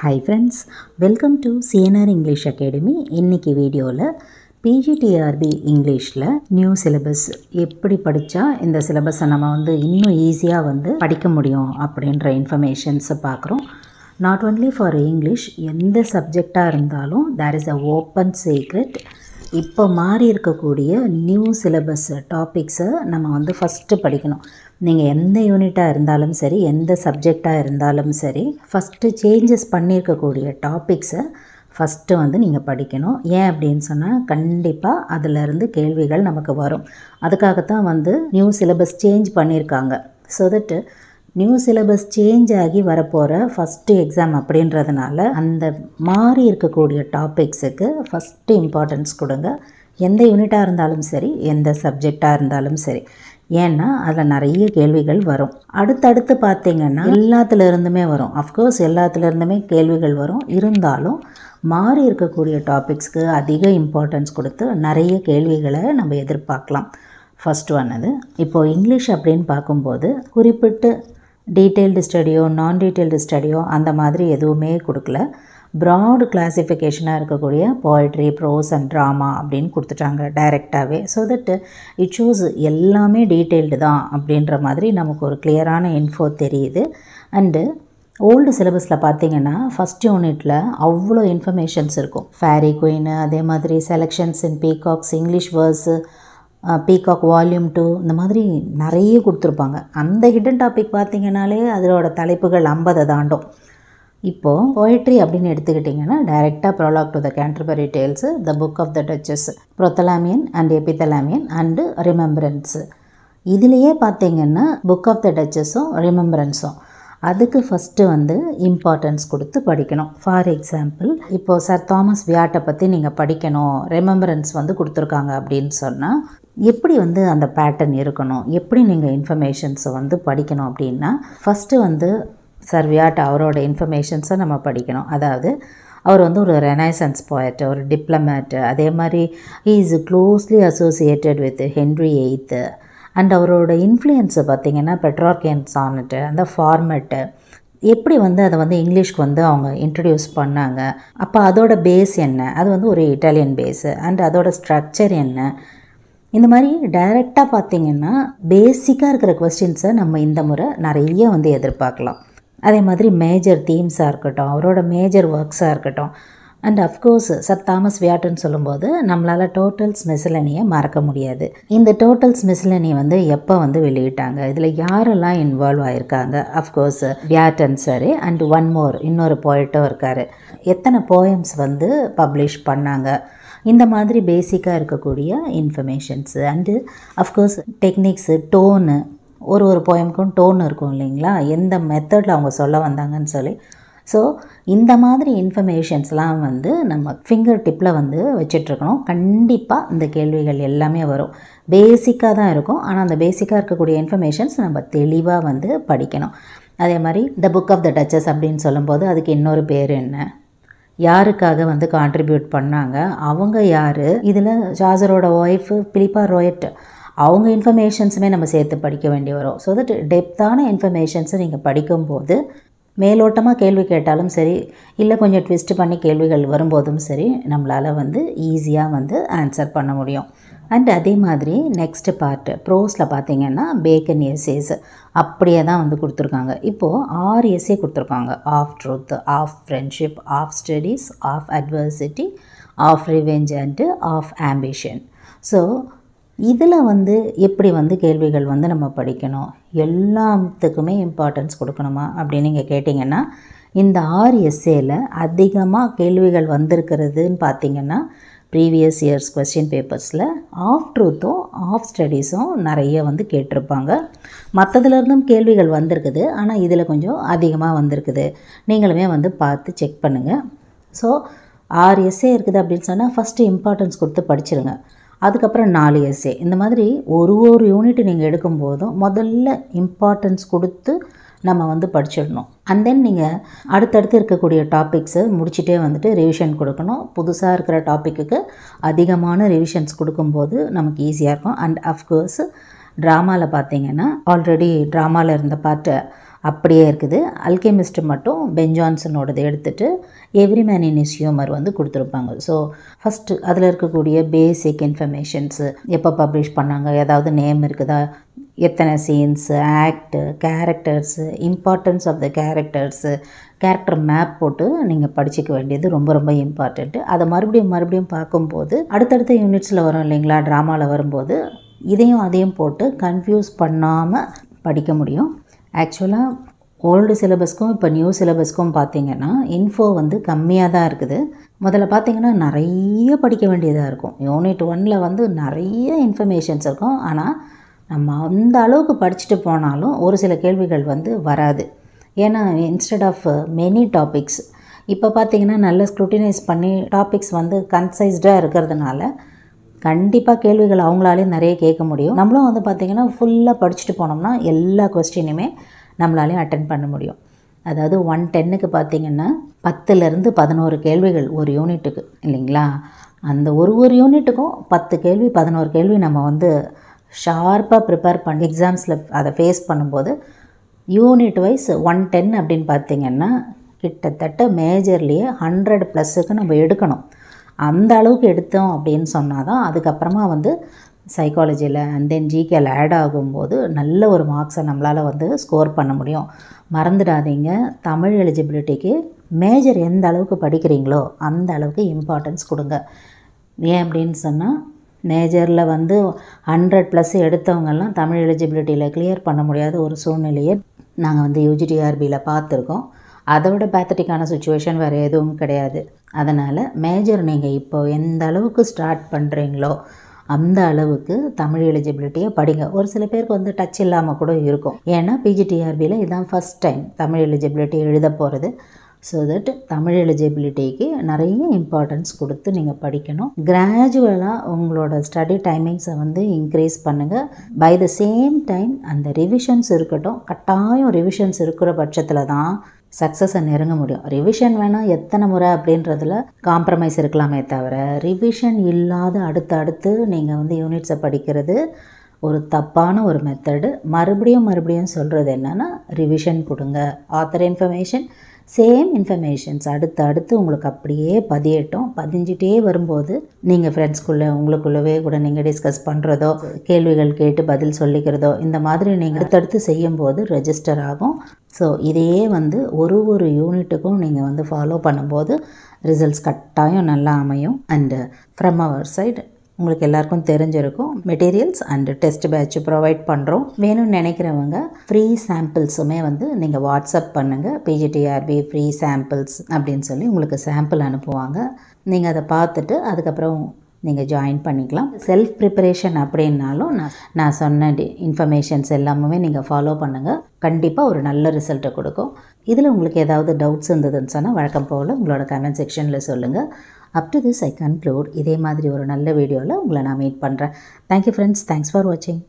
Hi friends, welcome to CNR English Academy. இன்னைக்கு வீடியோவில் PGTRB இங்கிலீஷில் நியூ சிலபஸ் எப்படி படித்தா இந்த சிலபஸை நம்ம இன்னும் ஈஸியாக படிக்க முடியும் அப்படின்ற இன்ஃபர்மேஷன்ஸை பார்க்குறோம். நாட் ஒன்லி ஃபார் இங்கிலீஷ், எந்த சப்ஜெக்டாக இருந்தாலும் there is a open secret. இப்போ மாறி இருக்கக்கூடிய நியூ சிலபஸ் டாபிக்ஸை நம்ம ஃபஸ்ட்டு படிக்கணும். நீங்கள் எந்த யூனிட்டாக இருந்தாலும் சரி, எந்த சப்ஜெக்டாக இருந்தாலும் சரி, ஃபஸ்ட்டு சேஞ்சஸ் பண்ணியிருக்கக்கூடிய டாபிக்ஸை ஃபஸ்ட்டு நீங்கள் படிக்கணும். ஏன் அப்படின்னு சொன்னால் கண்டிப்பாக அதிலிருந்து கேள்விகள் நமக்கு வரும். அதுக்காகத்தான் நியூ சிலபஸ் சேஞ்ச் பண்ணியிருக்காங்க. So that new syllabus change ஆகி வரப்போகிற ஃபஸ்ட்டு எக்ஸாம் அப்படின்றதுனால அந்த மாறி இருக்கக்கூடிய டாபிக்ஸுக்கு ஃபஸ்ட்டு இம்பார்ட்டன்ஸ் கொடுங்க. எந்த யூனிட்டாக இருந்தாலும் சரி, எந்த சப்ஜெக்டாக இருந்தாலும் சரி. ஏன்னா அதில் நிறைய கேள்விகள் வரும். அடுத்தடுத்து பார்த்திங்கன்னா எல்லாத்துலேருந்துமே வரும். அஃப்கோர்ஸ் எல்லாத்துலேருந்துமே கேள்விகள் வரும். இருந்தாலும் மாறி இருக்கக்கூடிய டாபிக்ஸ்க்கு அதிக இம்பார்ட்டன்ஸ் கொடுத்து நிறைய கேள்விகளை நம்ம எதிர்பார்க்கலாம். ஃபஸ்ட் ஒன் அது. இப்போது இங்கிலீஷ் அப்படின்னு பார்க்கும்போது குறிப்பிட்டு டீட்டெயில்டு ஸ்டடியோ நான் டீட்டெயில்டு ஸ்டடியோ அந்த மாதிரி எதுவுமே கொடுக்கல. ப்ராட் கிளாஸிஃபிகேஷனாக இருக்கக்கூடிய போய்ட்ரி, ப்ரோஸ் அண்ட் ட்ராமா அப்படின்னு கொடுத்துட்டாங்க டைரெக்டாகவே. ஸோ தட் இட் ஷோஸ் எல்லாமே டீட்டெயில்டு தான் அப்படின்ற மாதிரி நமக்கு ஒரு கிளியரான இன்ஃபோ தெரியுது. அண்டு ஓல்டு சிலபஸில் பார்த்திங்கன்னா ஃபஸ்ட் யூனிட்டில் அவ்வளோ இன்ஃபர்மேஷன்ஸ் இருக்கும். ஃபேரி குயின், அதே மாதிரி selections in peacocks, English verse, peacock volume 2, இந்த மாதிரி நிறைய கொடுத்துருப்பாங்க. அந்த ஹிடன் டாபிக் பார்த்திங்கனாலே அதோட தலைப்புகள் 50 தாண்டும். இப்போது போய்ட்ரி அப்படின்னு எடுத்துக்கிட்டிங்கன்னா டைரெக்டாக prologue to the Canterbury Tales, the book of the Duchess, Prothalamion and Epithalamion and Remembrance. இதுலேயே பார்த்திங்கன்னா புக் ஆஃப் த டச்சஸும் ரிமெம்பரன்ஸும் அதுக்கு ஃபஸ்ட்டு இம்பார்ட்டன்ஸ் கொடுத்து படிக்கணும். ஃபார் எக்ஸாம்பிள், இப்போது சர் தாமஸ் வியாட்டை பற்றி நீங்கள் படிக்கணும், ரெமெம்பரன்ஸ் கொடுத்துருக்காங்க அப்படின்னு சொன்னால் எப்படி அந்த பேட்டர்ன் இருக்கணும், எப்படி நீங்கள் இன்ஃபர்மேஷன்ஸை படிக்கணும் அப்படின்னா ஃபஸ்ட்டு சர் வியாட் அவரோட இன்ஃபர்மேஷன்ஸை நம்ம படிக்கணும். அதாவது அவர் ஒரு ரெனைசன்ஸ் போயட், ஒரு டிப்ளமேட், அதே மாதிரி he is closely associated with Henry VIII. And அவரோட இன்ஃப்ளூயன்ஸை பார்த்திங்கன்னா பெட்ரார்கியன் சானட்டு, அந்த ஃபார்மெட்டு, எப்படி அதை இங்கிலீஷ்க்கு அவங்க இன்ட்ரடியூஸ் பண்ணாங்க, அப்போ அதோட பேஸ் என்ன, அது ஒரு இட்டாலியன் பேஸு, அண்ட் அதோட ஸ்ட்ரக்சர் என்ன, இந்த மாதிரி டைரெக்டாக பார்த்திங்கன்னா பேசிக்காக இருக்கிற கொஸ்டின்ஸை நம்ம இந்த முறை நிறைய எதிர்பார்க்கலாம். அதே மாதிரி மேஜர் தீம்ஸாக இருக்கட்டும், அவரோட மேஜர் ஒர்க்ஸாக இருக்கட்டும். அண்ட் அஃப்கோர்ஸ் சர் தாமஸ் வியாட்டுன்னு சொல்லும்போது நம்மளால் டோட்டல்ஸ் மிஸ்லனியை மறக்க முடியாது. இந்த டோட்டல்ஸ் மிஸ்லனி எப்போ வெளியிட்டாங்க, இதில் யாரெல்லாம் இன்வால்வ் ஆகியிருக்காங்க? அஃப்கோர்ஸ் வியாட்டன் சரி, அண்ட் ஒன் மோர் இன்னொரு போய்ட்டும் இருக்கார். எத்தனை போயம்ஸ் பப்ளிஷ் பண்ணாங்க, இந்த மாதிரி பேசிக்காக இருக்கக்கூடிய informations. And of course techniques, tone, ஒரு போயமுக்கும் டோன் இருக்கும் இல்லைங்களா, எந்த மெத்தடில் அவங்க சொல்ல வந்தாங்கன்னு சொல்லி. ஸோ இந்த மாதிரி இன்ஃபர்மேஷன்ஸ்லாம் நம்ம ஃபிங்கர் டிப்பில் வச்சிட்ருக்கணும். கண்டிப்பாக இந்த கேள்விகள் எல்லாமே வரும். பேசிக்காக தான் இருக்கும், ஆனால் அந்த பேசிக்காக இருக்கக்கூடிய இன்ஃபர்மேஷன்ஸ் நம்ம தெளிவாக படிக்கணும். அதே மாதிரி the book of the duchess அப்படின்னு சொல்லும்போது அதுக்கு இன்னொரு பேர் என்ன, யாருக்காக கான்ட்ரிபியூட் பண்ணாங்க, அவங்க யார், இதில் சார்ஜரோட ஒய்ஃபு பிலிப்பா ரோயட், அவங்க இன்ஃபர்மேஷன்ஸுமே நம்ம சேர்த்து படிக்க வேண்டி வரும். ஸோ தட் டெப்த்தான இன்ஃபர்மேஷன்ஸை நீங்கள் படிக்கும்போது மேலோட்டமாக கேள்வி கேட்டாலும் சரி, இல்லை கொஞ்சம் ட்விஸ்ட் பண்ணி கேள்விகள் வரும்போதும் சரி, நம்மளால் ஈஸியாக ஆன்சர் பண்ண முடியும். அண்ட் அதே மாதிரி நெக்ஸ்ட்டு பார்ட்டு ப்ரோஸில் பார்த்திங்கன்னா பேக்கன் எஸ்ஸேஸ் அப்படியே தான் கொடுத்துருக்காங்க. இப்போது 6 எஸ்ஸே கொடுத்துருக்காங்க. Of truth, of friendship, of studies, of adversity, of revenge and of ambition. So இதில் எப்படி கேள்விகள் நம்ம படிக்கணும், எல்லாத்துக்குமே இம்பார்ட்டன்ஸ் கொடுக்கணுமா அப்படின்னு நீங்கள் கேட்டிங்கன்னா, இந்த 6 எஸ்ஸேல அதிகமாக கேள்விகள் வந்திருக்கிறதுன்னு பார்த்திங்கன்னா ப்ரீவியஸ் இயர்ஸ் கொஸ்டின் பேப்பர்ஸில் ஆஃப் ட்ரூத்தும் ஆஃப் ஸ்டடீஸும் நிறைய கேட்டிருப்பாங்க. மற்றதுலேருந்தும் கேள்விகள் வந்திருக்குது, ஆனால் இதில் கொஞ்சம் அதிகமாக வந்திருக்குது. நீங்களுமே பார்த்து செக் பண்ணுங்கள். ஸோ 6 எஸ்ஸே இருக்குது அப்படின்னு சொன்னால் ஃபஸ்ட்டு இம்பார்ட்டன்ஸ் கொடுத்து படிச்சிருங்க. அதுக்கப்புறம் 4 எஸ்ஸே. இந்த மாதிரி ஒரு யூனிட் நீங்கள் எடுக்கும்போதும் முதல்ல இம்பார்ட்டன்ஸ் கொடுத்து நம்ம படிச்சிடணும். அண்ட் தென் நீங்கள் அடுத்தடுத்து இருக்கக்கூடிய டாபிக்ஸை முடிச்சுட்டே ரிவிஷன் கொடுக்கணும். புதுசாக இருக்கிற டாப்பிக்கு அதிகமான ரிவிஷன்ஸ் கொடுக்கும்போது நமக்கு ஈஸியாக இருக்கும். அண்ட் அஃப்கோர்ஸ் ட்ராமாவில் பார்த்திங்கன்னா ஆல்ரெடி ட்ராமாவில் இருந்த பார்ட்டு அப்படியே இருக்குது. அல்கெமிஸ்ட் மட்டும் பென் ஜான்சனோடது எடுத்துகிட்டு every man in is humour வந்து கொடுத்துருப்பாங்க. ஸோ ஃபஸ்ட்டு அதில் இருக்கக்கூடிய பேசிக் இன்ஃபர்மேஷன்ஸு, எப்போ பப்ளிஷ் பண்ணாங்க, ஏதாவது நேம் இருக்குதா, எத்தனை scenes, act, characters, importance of the characters, character map போட்டு நீங்கள் படிச்சிக்க வேண்டியது ரொம்ப ரொம்ப இம்பார்ட்டண்ட்டு. அதை மறுபடியும் பார்க்கும்போது அடுத்தடுத்த யூனிட்ஸில் வரும் இல்லைங்களா, ட்ராமாவில் வரும்போது இதையும் அதையும் போட்டு கன்ஃபியூஸ் பண்ணாமல் படிக்க முடியும். ஆக்சுவலாக ஓல்டு சிலபஸ்க்கும் இப்போ நியூ சிலபஸ்க்கும் பார்த்திங்கன்னா இன்ஃபோ வந்து கம்மியாக தான் இருக்குது. முதல்ல பார்த்திங்கன்னா நிறைய படிக்க வேண்டியதாக இருக்கும். யூனிட் 1ல் வந்து நிறைய இன்ஃபர்மேஷன்ஸ் இருக்கும். ஆனால் நம்ம அந்த அளவுக்கு படிச்சுட்டு போனாலும் ஒரு சில கேள்விகள் வந்து வராது. ஏன்னா இன்ஸ்டெட் ஆஃப் மெனி டாபிக்ஸ் இப்போ பார்த்திங்கன்னா நல்ல ஸ்க்ரூட்டினைஸ் பண்ணி டாபிக்ஸ் வந்து கன்சைஸ்டாக இருக்கிறதுனால கண்டிப்பாக கேள்விகள் அவங்களாலே நிறைய கேட்க முடியும். நம்மளும் வந்து பார்த்திங்கன்னா ஃபுல்லாக படிச்சுட்டு போனோம்னா எல்லா கொஸ்டினுமே நம்மளாலேயும் அட்டென்ட் பண்ண முடியும். அதாவது 110க்கு பார்த்திங்கன்னா 10லேருந்து 11 கேள்விகள் ஒரு யூனிட்டுக்கு இல்லைங்களா. அந்த ஒரு யூனிட்டுக்கும் 10 கேள்வி 11 கேள்வி நம்ம வந்து ஷார்ப்பாக ப்ரிப்பேர் பண்ணி எக்ஸாம்ஸில் அதை ஃபேஸ் பண்ணும்போது யூனிட் வைஸ் 110 அப்படின்னு பார்த்திங்கன்னா கிட்டத்தட்ட மேஜர்லேயே 100+ நம்ம எடுக்கணும். அந்த அளவுக்கு எடுத்தோம் அப்படின்னு சொன்னால் தான் அதுக்கப்புறமா வந்து சைக்காலஜியில் அண்ட் தென் ஜிகேல ஆட் ஆகும்போது நல்ல ஒரு மார்க்ஸை நம்மளால் வந்து ஸ்கோர் பண்ண முடியும். மறந்துடாதீங்க, தமிழ் எலிஜிபிலிட்டிக்கு மேஜர் எந்த அளவுக்கு படிக்கிறீங்களோ அந்த அளவுக்கு இம்பார்ட்டன்ஸ் கொடுங்க. ஏன் அப்படின்னு சொன்னால் மேஜரில் வந்து 100+ எடுத்தவங்கெல்லாம் தமிழ் எலிஜிபிலிட்டியில் கிளியர் பண்ண முடியாத ஒரு சூழ்நிலையை நாங்கள் வந்து யூஜிடிஆர்பியில் பார்த்துருக்கோம். அதை விட பேத்தட்டிக்கான சுச்சுவேஷன் வேறு எதுவும் கிடையாது. அதனால் மேஜர் நீங்கள் இப்போ எந்த அளவுக்கு ஸ்டார்ட் பண்ணுறீங்களோ அந்த அளவுக்கு தமிழ் எலிஜிபிலிட்டியை படிங்க. ஒரு சில பேருக்கு வந்து டச் இல்லாமல் கூட இருக்கும். ஏன்னா பிஜிடிஆர்பியில் இதுதான் ஃபஸ்ட் டைம் தமிழ் எலிஜிபிலிட்டி எழுத போகிறது. ஸோ தட் தமிழ் எலிஜிபிலிட்டிக்கு நிறைய இம்பார்ட்டன்ஸ் கொடுத்து நீங்கள் படிக்கணும். கிராஜுவலாக உங்களோட ஸ்டடி டைமிங்ஸை வந்து இன்க்ரீஸ் பண்ணுங்கள். பை த சேம் டைம் அந்த ரிவிஷன்ஸ் இருக்கட்டும். கட்டாயம் ரிவிஷன்ஸ் இருக்கிற பட்சத்தில் தான் சக்ஸஸை நெருங்க முடியும். ரிவிஷன் வேணால் எத்தனை முறை அப்படின்றதில் காம்ப்ரமைஸ் இருக்கலாமே தவிர ரிவிஷன் இல்லாத அடுத்து நீங்கள் வந்து யூனிட்ஸை படிக்கிறது ஒரு தப்பான ஒரு மெத்தடு. மறுபடியும் சொல்கிறது என்னென்னா ரிவிஷன் கொடுங்க. ஆத்தர் இன்ஃபர்மேஷன் சேம் இன்ஃபர்மேஷன்ஸ் அடுத்து உங்களுக்கு அப்படியே பதிஞ்சிட்டே வரும்போது நீங்கள் ஃப்ரெண்ட்ஸ்குள்ளே உங்களுக்குள்ளவே கூட நீங்கள் டிஸ்கஸ் பண்ணுறதோ, கேள்விகள் கேட்டு பதில் சொல்லிக்கிறதோ, இந்த மாதிரி நீங்கள் அடுத்தடுத்து செய்யும்போது ரெஜிஸ்டர் ஆகும். ஸோ இதையே வந்து ஒரு யூனிட்டுக்கும் நீங்கள் வந்து ஃபாலோ பண்ணும்போது ரிசல்ட்ஸ் கட்டாயம் நல்லா அமையும். அண்டு ஃப்ரம் அவர் சைடு உங்களுக்கு எல்லாருக்கும் தெரிஞ்சிருக்கும், materials and test batch provide பண்ணுறோம். வேணும்னு நினைக்கிறவங்க ஃப்ரீ சாம்பிள்ஸுமே வந்து நீங்கள் வாட்ஸ்அப் பண்ணுங்கள். பிஜிடிஆர்பி ஃப்ரீ சாம்பிள்ஸ் அப்படின்னு சொல்லி உங்களுக்கு சாம்பிள் அனுப்புவாங்க. நீங்கள் அதை பார்த்துட்டு அதுக்கப்புறம் நீங்கள் ஜாயின் பண்ணிக்கலாம். செல்ஃப் ப்ரிப்பரேஷன் அப்படின்னாலும் நான் சொன்ன இன்ஃபர்மேஷன்ஸ் எல்லாமே நீங்கள் ஃபாலோ பண்ணுங்கள். கண்டிப்பாக ஒரு நல்ல ரிசல்ட்டை கொடுக்கும். இதில் உங்களுக்கு ஏதாவது டவுட்ஸ் இருந்ததுன்னு சொன்னால் வழக்கம் போல் உங்களோட கமெண்ட் செக்ஷனில் சொல்லுங்கள். Up to this I conclude. இதே மாதிரி ஒரு நல்ல வீடியோவில் உங்களை நான் மீட் பண்ணுறேன். Thank you friends. தேங்க்ஸ் ஃபார் வாட்சிங்.